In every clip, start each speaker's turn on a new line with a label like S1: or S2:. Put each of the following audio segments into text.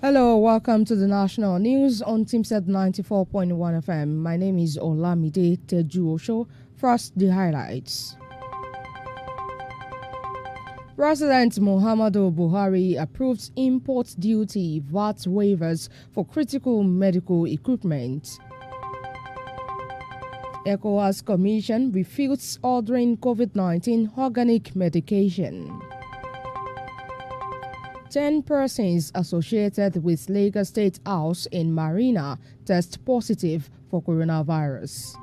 S1: Hello, welcome to the National News on Teamset 94.1 FM. My name is Olamide Tejuosho. First, the highlights. President Muhammadu Buhari approves import duty VAT waivers for critical medical equipment. ECOWAS Commission refutes ordering COVID-19 organic medication. 10 persons associated with Lagos State House in Marina test positive for coronavirus.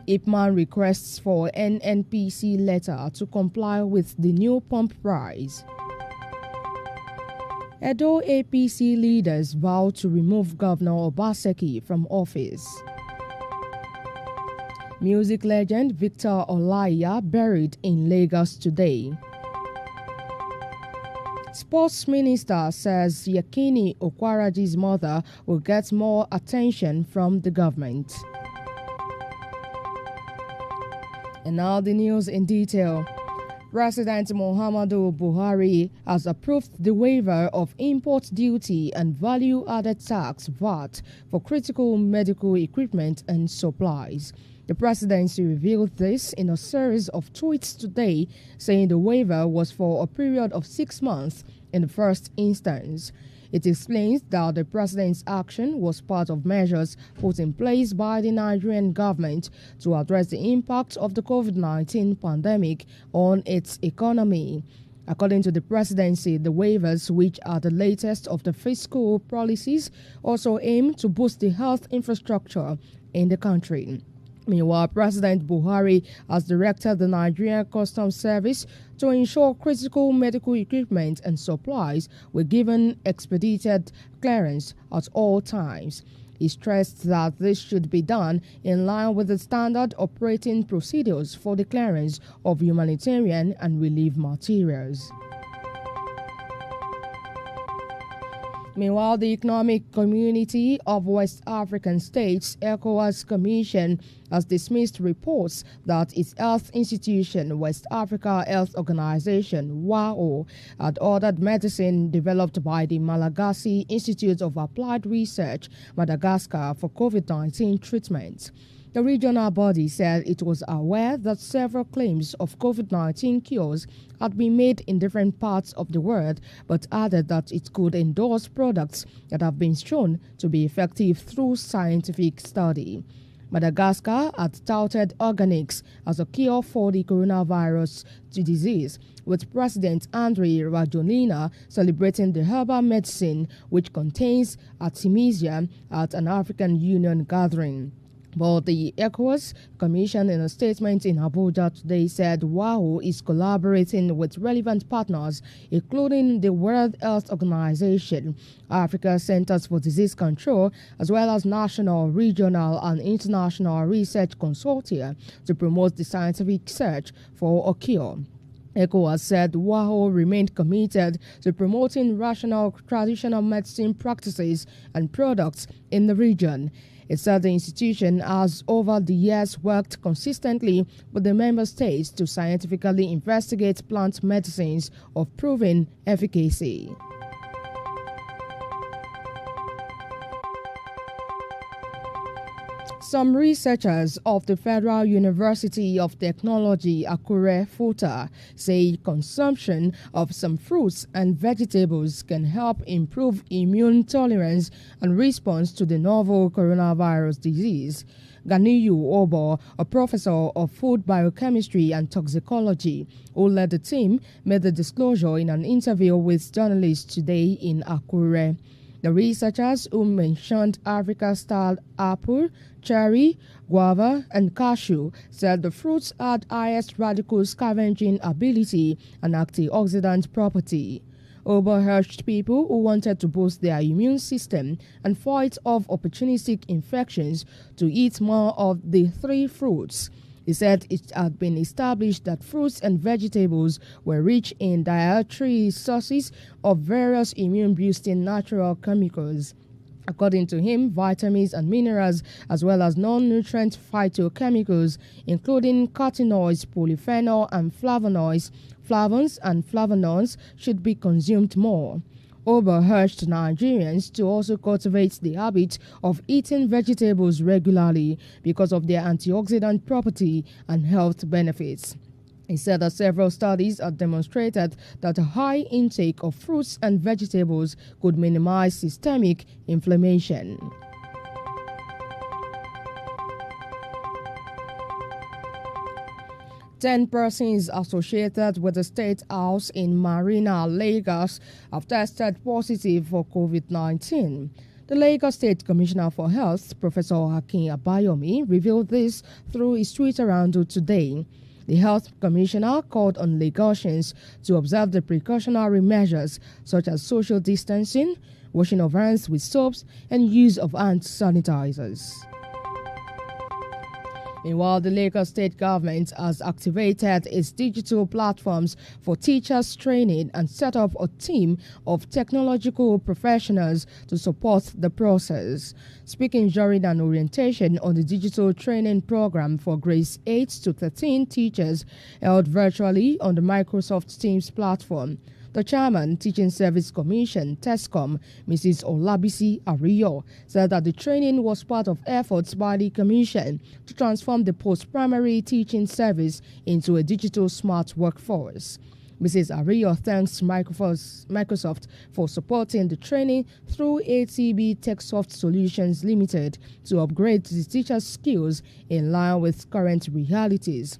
S1: Ipman requests for NNPC letter to comply with the new pump price. Edo APC leaders vow to remove Governor Obaseki from office. Music legend Victor Olaiya buried in Lagos today. Sports Minister says Yakini Okwaraji's mother will get more attention from the government. And now the news in detail. President Muhammadu Buhari has approved the waiver of import duty and value-added tax VAT for critical medical equipment and supplies. The presidency revealed this in a series of tweets today, saying the waiver was for a period of 6 months in the first instance. It explains that the president's action was part of measures put in place by the Nigerian government to address the impact of the COVID-19 pandemic on its economy. According to the presidency, the waivers, which are the latest of the fiscal policies, also aim to boost the health infrastructure in the country. Meanwhile, President Buhari has directed the Nigerian Customs Service to ensure critical medical equipment and supplies were given expedited clearance at all times. He stressed that this should be done in line with the standard operating procedures for the clearance of humanitarian and relief materials. Meanwhile, the Economic Community of West African States, ECOWAS Commission, has dismissed reports that its health institution, West Africa Health Organization, WAO, had ordered medicine developed by the Malagasy Institute of Applied Research, Madagascar, for COVID-19 treatment. The regional body said it was aware that several claims of COVID-19 cures had been made in different parts of the world, but added that it could endorse products that have been shown to be effective through scientific study. Madagascar had touted organics as a cure for the coronavirus disease, with President Andry Rajoelina celebrating the herbal medicine which contains artemisia at an African Union gathering. But the ECOWAS Commission, in a statement in Abuja today, said WAO is collaborating with relevant partners, including the World Health Organization, Africa Centers for Disease Control, as well as national, regional, and international research consortia to promote the scientific search for a cure. ECOWAS said WAO remained committed to promoting rational traditional medicine practices and products in the region. It said the institution has over the years worked consistently with the member states to scientifically investigate plant medicines of proven efficacy. Some researchers of the Federal University of Technology, Akure, FUTA, say consumption of some fruits and vegetables can help improve immune tolerance and response to the novel coronavirus disease. Ganiyu Obo, a professor of food biochemistry and toxicology, who led the team, made the disclosure in an interview with journalists today in Akure. The researchers, who mentioned Africa-style apple, cherry, guava, and cashew, said the fruits had highest radical scavenging ability and antioxidant property. Obo urged people who wanted to boost their immune system and fight off opportunistic infections to eat more of the three fruits. He said it had been established that fruits and vegetables were rich in dietary sources of various immune-boosting natural chemicals. According to him, vitamins and minerals, as well as non-nutrient phytochemicals, including carotenoids, polyphenol, and flavonoids, flavones, and flavonoids, should be consumed more. Oba urged Nigerians to also cultivate the habit of eating vegetables regularly because of their antioxidant property and health benefits. He said that several studies have demonstrated that a high intake of fruits and vegetables could minimize systemic inflammation. Ten persons associated with the State House in Marina, Lagos, have tested positive for COVID-19. The Lagos State Commissioner for Health, Professor Akin Abayomi, revealed this through his Twitter handle today. The Health Commissioner called on Lagosians to observe the precautionary measures such as social distancing, washing of hands with soaps, and use of hand sanitizers. Meanwhile, the Lagos State government has activated its digital platforms for teachers training and set up a team of technological professionals to support the process. Speaking during an orientation on the digital training program for grades 8 to 13 teachers held virtually on the Microsoft Teams platform, the chairman, Teaching Service Commission, TESCOM, Mrs. Olabisi Ariyo, said that the training was part of efforts by the commission to transform the post-primary teaching service into a digital smart workforce. Mrs. Ariyo thanks Microsoft for supporting the training through ATB TechSoft Solutions Limited to upgrade the teachers' skills in line with current realities.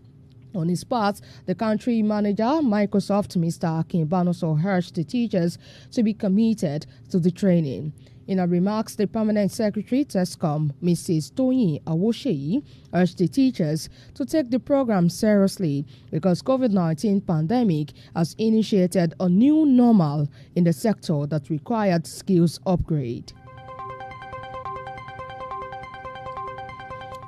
S1: On his part, the country manager, Microsoft, Mr. Akin Banoso, urged the teachers to be committed to the training. In her remarks, the Permanent Secretary, TESCOM, Mrs. Toyin Awosheyi, urged the teachers to take the program seriously because COVID-19 pandemic has initiated a new normal in the sector that required skills upgrade.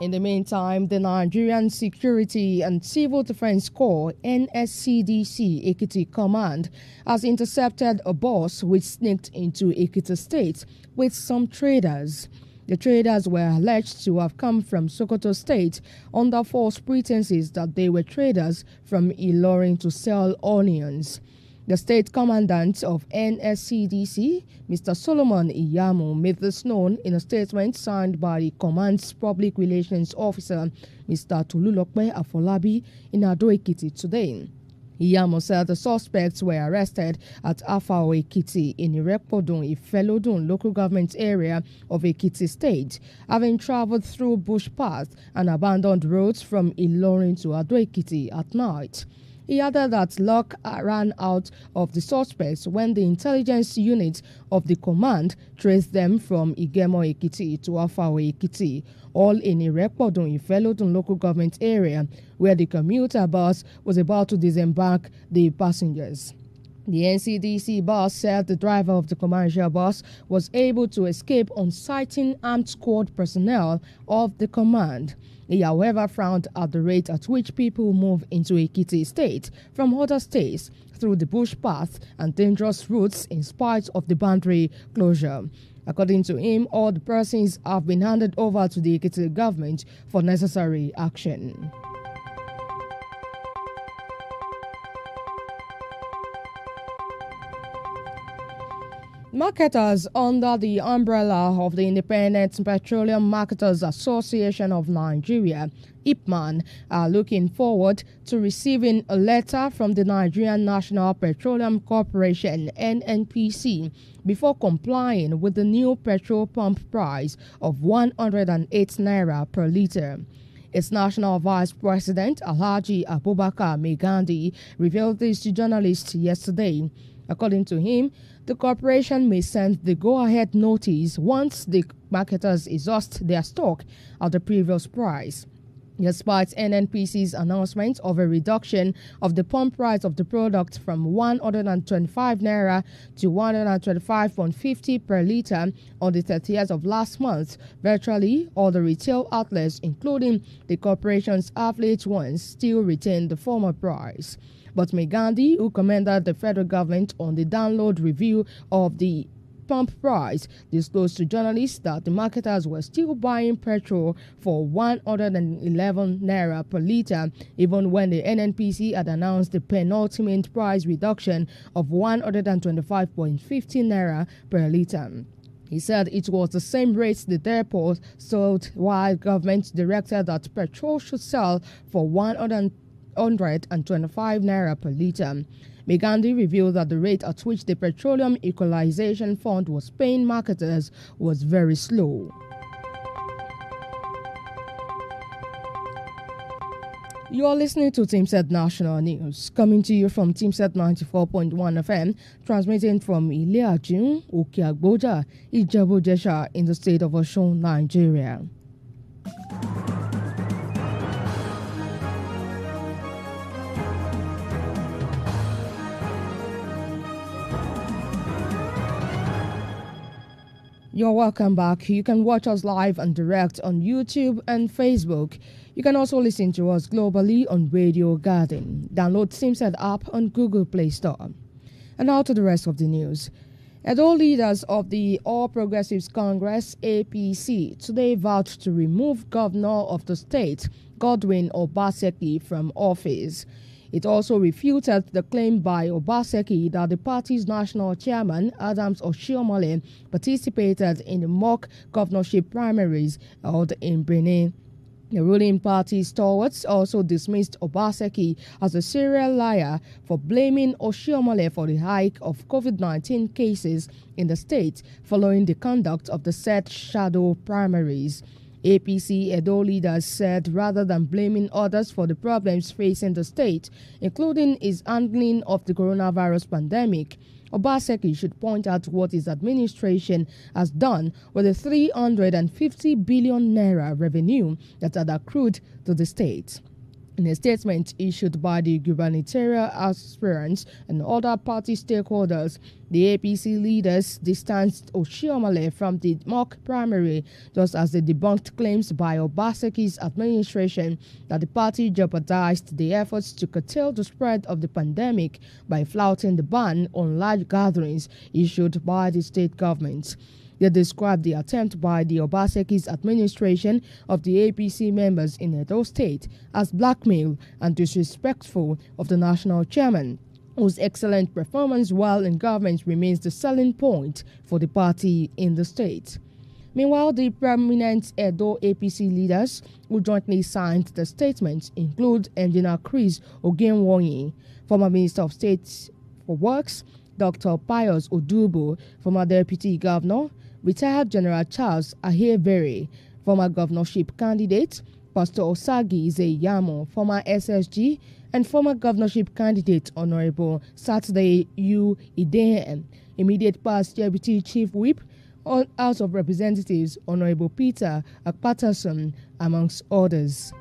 S1: In the meantime, the Nigerian Security and Civil Defense Corps (NSCDC) Ekiti Command has intercepted a bus which sneaked into Ekiti State with some traders. The traders were alleged to have come from Sokoto State under false pretenses that they were traders from Ilorin to sell onions. The state commandant of NSCDC, Mr. Solomon Iyamu, made this known in a statement signed by the command's public relations officer, Mr. Tolulope Afolabi, in Ado-Ekiti today. Iyamu said the suspects were arrested at Afao-Ekiti in Irekpodun, Ifelodun local government area of Ekiti State, having traveled through bush paths and abandoned roads from Ilorin to Ado-Ekiti at night. He added that luck ran out of the suspects when the intelligence unit of the command traced them from Igemo Ekiti to Afawe Ekiti, all in Irekpodun, Ifelodun local government area, where the commuter bus was about to disembark the passengers. The NCDC bus said the driver of the commercial bus was able to escape on sighting armed squad personnel of the command. He, however, frowned at the rate at which people move into Ekiti State from other states through the bush path and dangerous routes in spite of the boundary closure. According to him, all the persons have been handed over to the Ekiti government for necessary action. Marketers under the umbrella of the Independent Petroleum Marketers Association of Nigeria, IPMAN, are looking forward to receiving a letter from the Nigerian National Petroleum Corporation (NNPC) before complying with the new petrol pump price of 108 naira per litre. Its National Vice President, Alhaji Abubakar Megandi, revealed this to journalists yesterday. According to him, the corporation may send the go-ahead notice once the marketers exhaust their stock at the previous price. Despite NNPC's announcement of a reduction of the pump price of the product from 125 naira to 125.50 per litre on the 30th of last month, virtually all the retail outlets, including the corporation's affiliate ones, still retain the former price. But Megandi, who commended the federal government on the download review of the pump price disclosed to journalists that the marketers were still buying petrol for 111 naira per litre, even when the NNPC had announced the penultimate price reduction of 125.50 naira per litre. He said it was the same rate the depot sold, while government directed that petrol should sell for 125 naira per litre. Megandi revealed that the rate at which the Petroleum Equalization Fund was paying marketers was very slow. You are listening to Teamset National News, coming to you from Teamset 94.1 FM, transmitting from Iliajun, Okeagboja, Ijebu-Jesha in the state of Osun, Nigeria. You're welcome back. You can watch us live and direct on YouTube and Facebook. You can also listen to us globally on Radio Garden. Download Teamset app on Google Play Store. And now to the rest of the news. Edo leaders of the All Progressives Congress, APC, today vowed to remove Governor of the state, Godwin Obaseki, from office. It also refuted the claim by Obaseki that the party's national chairman, Adams Oshiomhole, participated in the mock governorship primaries held in Benin. The ruling party stalwarts also dismissed Obaseki as a serial liar for blaming Oshiomhole for the hike of COVID-19 cases in the state following the conduct of the said shadow primaries. APC Edo leaders said rather than blaming others for the problems facing the state, including its handling of the coronavirus pandemic, Obaseki should point out what his administration has done with the 350 billion naira revenue that had accrued to the state. In a statement issued by the gubernatorial aspirants and other party stakeholders, the APC leaders distanced Oshiomhole from the mock primary, just as they debunked claims by Obaseki's administration that the party jeopardized the efforts to curtail the spread of the pandemic by flouting the ban on large gatherings issued by the state government. They described the attempt by the Obaseki's administration of the APC members in Edo State as blackmail and disrespectful of the national chairman, whose excellent performance while in government remains the selling point for the party in the state. Meanwhile, the prominent Edo APC leaders who jointly signed the statement include Engineer Chris Ogenwoyi, former Minister of State for Works, Dr. Pius Odubo, former Deputy Governor, retired General Charles Ahevere, former governorship candidate, Pastor Osagi Zeyamo, former SSG, and former governorship candidate Honorable Saturday U. Idehen, immediate past Deputy Chief Whip, House of Representatives Honorable Peter Akpatason, amongst others.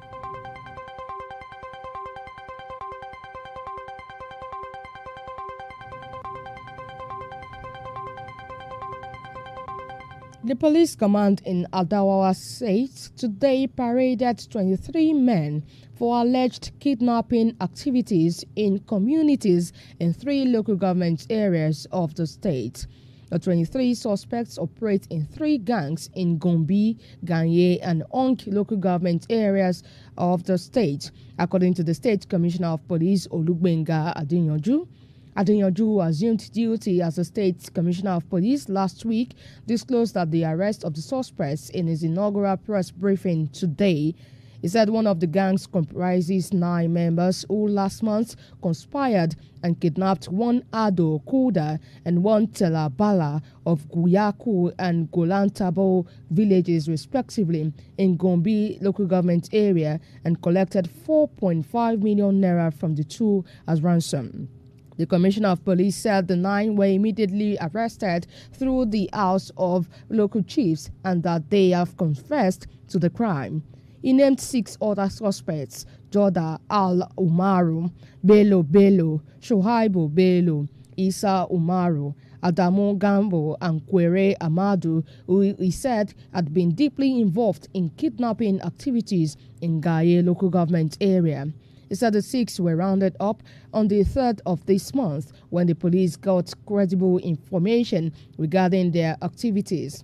S1: The police command in Adamawa State today paraded 23 men for alleged kidnapping activities in communities in 3 local government areas of the state. The 23 suspects operate in 3 gangs in Gombe, Ganye, and Onk local government areas of the state, according to the State Commissioner of Police Olugbenga Adeyanju. Adeyanju assumed duty as the State Commissioner of Police last week, disclosed that the arrest of the suspects in his inaugural press briefing today. He said one of the gangs comprises 9 members who last month conspired and kidnapped 1 Ado Kuda and 1 Telabala of Guyaku and Golantabo villages respectively in Gombe local government area and collected 4.5 million naira from the 2 as ransom. The Commissioner of Police said the 9 were immediately arrested through the house of local chiefs and that they have confessed to the crime. He named 6 other suspects: Joda Al-Umaru, Bello, Shohaibu Bello, Isa Umaru, Adamu Gambo, and Kwere Amadu, who he said had been deeply involved in kidnapping activities in Gaye local government area. He said the six were rounded up on the 3rd of this month when the police got credible information regarding their activities.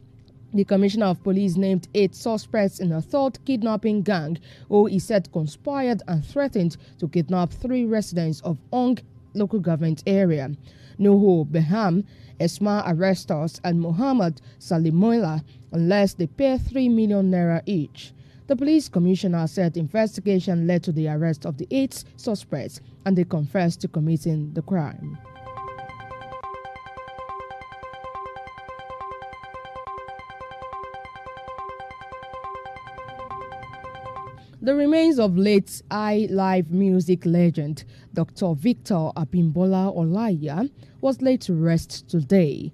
S1: The Commissioner of Police named 8 suspects in a third kidnapping gang who he said conspired and threatened to kidnap 3 residents of Ong local government area. Nuhu Beham, Esma Arestos and Muhammad Salimola unless they pay 3 million naira each. The police commissioner said investigation led to the arrest of the 8 suspects and they confessed to committing the crime. The remains of late live music legend Dr. Victor Abimbola Olaiya was laid to rest today.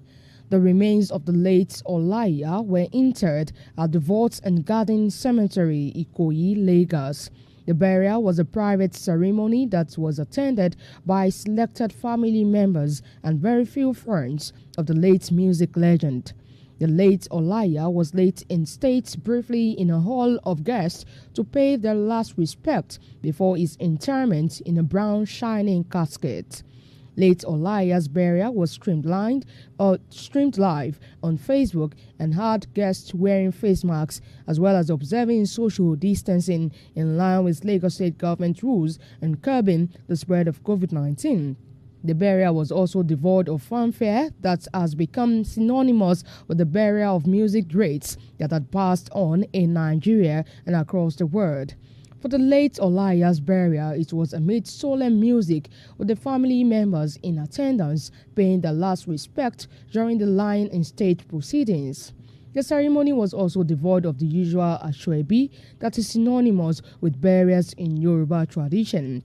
S1: The remains of the late Olaiya were interred at the Vaults and Garden Cemetery, Ikoyi, Lagos. The burial was a private ceremony that was attended by selected family members and very few friends of the late music legend. The late Olaiya was laid in state briefly in a hall of guests to pay their last respect before his interment in a brown shining casket. Late Olaiya's burial was streamed live on Facebook and had guests wearing face masks as well as observing social distancing in line with Lagos State government rules and curbing the spread of COVID-19. The burial was also devoid of fanfare that has become synonymous with the burial of music greats that had passed on in Nigeria and across the world. For the late Olaiya's burial, it was amid solemn music with the family members in attendance paying their last respect during the lying-in-state proceedings. The ceremony was also devoid of the usual ashwebi that is synonymous with burials in Yoruba tradition.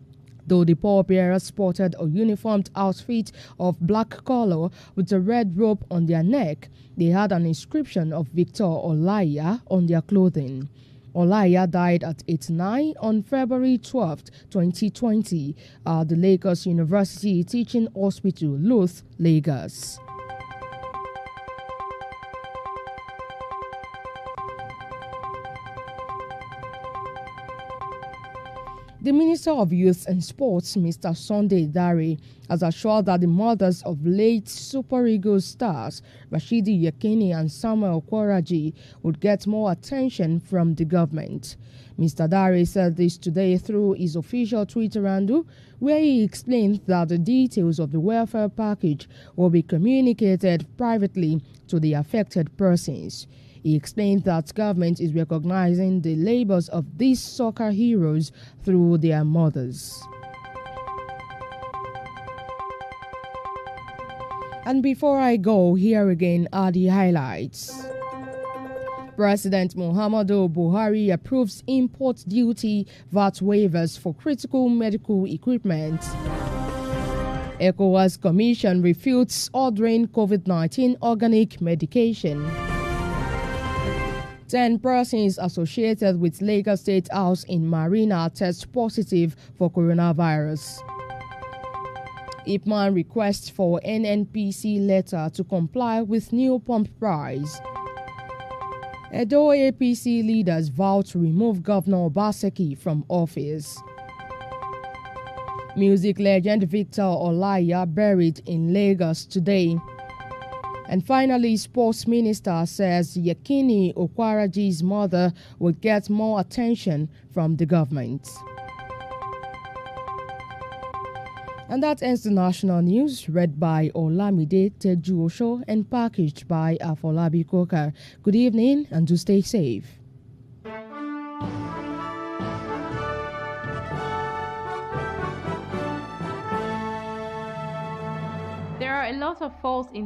S1: Though the pallbearers sported a uniformed outfit of black color with a red rope on their neck, they had an inscription of Victor Olaiya on their clothing. Olaiya died at 89 on February 12, 2020 at the Lagos University Teaching Hospital, Luth, Lagos. The Minister of Youth and Sports, Mr. Sunday Dare, has assured that the mothers of late Super Eagles stars Rashidi Yekini and Samuel Kwaraji would get more attention from the government. Mr. Dare said this today through his official Twitter handle, where he explained that the details of the welfare package will be communicated privately to the affected persons. He explained that government is recognizing the labors of these soccer heroes through their mothers. And before I go, here again are the highlights. President Muhammadu Buhari approves import duty VAT waivers for critical medical equipment. ECOWAS Commission refutes ordering COVID-19 organic medication. 10 persons associated with Lagos State House in Marina test positive for coronavirus. Ipman requests for NNPC letter to comply with new pump price. Edo APC leaders vow to remove Governor Obaseki from office. Music legend Victor Olaiya buried in Lagos today. And finally, Sports Minister says Yekini Okwaraji's mother will get more attention from the government. And that ends the national news, read by Olamide, Tejuosho, and packaged by Afolabi Koka. Good evening and do stay safe.
S2: There are a lot of false information